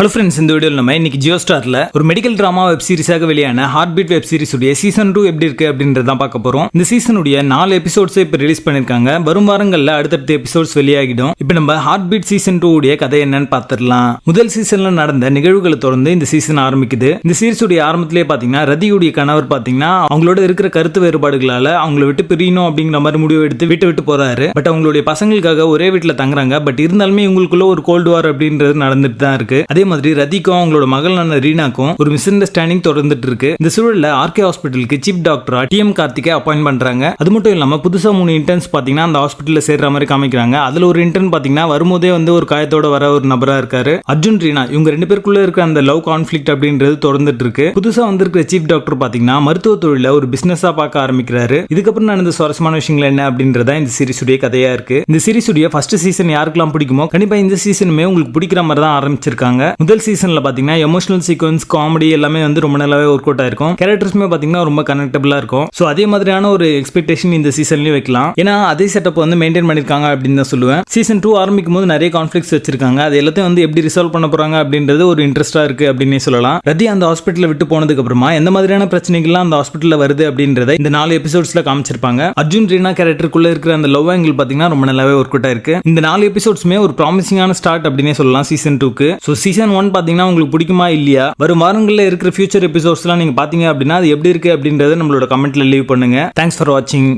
Hello friends, இந்த வீடியோவில் நம்ம இன்னைக்கு ஜியோ ஸ்டார்ல ஒரு மெடிக்கல் டிராமா வெப் சீரிஸாக வெளியான ஹார்ட் பீட் வெப் சீரிஸ் உடைய சீசன் 2 எப்படி இருக்கு அப்படின்றத பார்க்க போறோம். இந்த சீசனுடைய 4 எபிசோட்ஸ் இப்போ ரிலீஸ் பண்ணிருக்காங்க. வரும் வாரங்கள்ல அடுத்தடுத்த எபிசோட்ஸ் வெளியாகிடும். இப்போ நம்ம ஹார்ட் பீட் சீசன் 2 உடைய கதை என்னன்னு பார்த்துடலாம். முதல் சீசன்ல நடந்த நிகழ்வுகளை தொடர்ந்து இந்த சீசன் ஆரம்பிக்குது. இந்த சீரிஸ் உடைய ஆரம்பத்திலே பாத்தீங்கன்னா ரதியுடைய கணவர் பாத்தீங்கன்னா அவங்களோட இருக்கிற கருத்து வேறுபாடுகளால அவங்கள விட்டு பிரியணும் அப்படிங்கிற மாதிரி முடிவு எடுத்து விட்டு போறாரு. பட் அவங்களுடைய பசங்களுக்காக ஒரே வீட்டுல தங்குறாங்க. பட் இருந்தாலுமே இவங்களுக்குள்ள ஒரு கோல்டு வார் அப்படின்றது நடந்துட்டு தான் இருக்கு. அதே மாதிரி ரதிக்கும் அவங்களோட மகளான ரீனாக்கும் ஒரு மிஸ் அண்டர்ஸ்டாண்டிங் தொடர்ந்துட்டு இருக்கு. இந்த சூழல்ல ஆர்கே ஹாஸ்பிட்டலுக்கு சீஃப் டாக்டரா டிஎம் கார்த்திகை அப்பாயிண்ட் பண்றாங்க. அது மட்டும் இல்லாம புதுசா 3 இன்டர்ன்ஸ் பாத்தீங்கன்னா அந்த ஹாஸ்பிட்டல்ல சேர்ற மாதிரி காமிக்கிறாங்க. அதுல ஒரு இன்டர்ன் பாத்தீங்கன்னா வரும்போதே ஒரு காயத்தோட வர ஒரு நபரா இருக்காரு. அர்ஜுன் ரீனா இவங்க 2 பேருக்குள்ள இருக்க அந்த லவ் கான்ஃபிளிக்ட் அப்படின்றது தொடர்ந்துட்டு இருக்கு. புதுசா வந்திருக்கிற சீஃப் டாக்டர் பாத்தீங்கன்னா மருத்துவ தொழில ஒரு பிசினஸா பார்க்க ஆரம்பிக்கிறாரு. இதுக்கப்புறம் நடந்த சுவாரஸ்யமான விஷயங்கள் என்ன அப்படின்றத இந்த சீரிஸ் உடைய கதையா இருக்கு. இந்த சீரிஸ் உடைய ஃபர்ஸ்ட் சீசன் யாருக்கெல்லாம் பிடிக்குமோ கண்டிப்பா இந்த சீசனுமே உங்களுக்கு பிடிக்கிற மாதிரி தான் ஆரம்பிச்சிருக்காங்க. முதல் சீசன்ல பாத்தீங்கன்னா எமோஷனல் சீக்வன்ஸ் காமெடி எல்லாமே ரொம்ப நல்லாவே ஒர்க் அவுட் ஆயிருக்கும். கேரக்டர்ஸ்மே பாத்தீங்கன்னா ரொம்ப கனெக்டபிளா இருக்கும். சோ அதே மாதிரியான ஒரு எக்ஸ்பெக்டேஷன் இந்த சீசன்லயும் வைக்கலாம். ஏன்னா அதே செட்டப் மெயின்டைன் பண்ணிருக்காங்க அப்படின்னு தான் சொல்லுவேன். சீசன் 2 ஆரம்பிக்கும் போது நிறைய கான்ஃபிளிக்ஸ் வச்சிருக்காங்க. அது எல்லாத்தையும் எப்படி ரிசால்வ் பண்ண போறாங்க அப்படின்றது ஒரு இன்ட்ரெஸ்டா இருக்கு அப்படின்னே சொல்லலாம். ரதி அந்த ஹாஸ்பிட்டல விட்டு போனதுக்கு அப்புறமா எந்த மாதிரியான பிரச்சனைகள்லாம் அந்த ஹாஸ்பிட்டல்ல வருது அப்படின்றத இந்த 4 எபிசோட்ஸ்ல காமிச்சிருப்பாங்க. அர்ஜுன் ரீனா கேரக்டருக்குள்ள இருக்கிற அந்த லவ் ஆங்கிள் பாத்தீங்கன்னா ரொம்ப நல்லாவே ஒர்க் அவுட் ஆயிருக்கு. இந்த 4 எபிசோட்ஸ்மே ஒரு ப்ராமிசிங்கான ஸ்டார்ட் அப்படின்னே சொல்லலாம் சீசன் 2க்கு. சோ சீசன் 1 பாத்தீங்கன்னா உங்களுக்கு பிடிக்குமா இல்லையா, வரும் வாரங்களில் இருக்கிற ஃபியூச்சர் எபிசோட்ஸ்லாம் நீங்க பாத்தீங்க அப்படின்னா அது எப்படி இருக்கு அப்படின்றத நம்மளோட கமெண்ட்ல லீவ் பண்ணுங்க. தேங்க்ஸ் ஃபார் வாட்சிங்.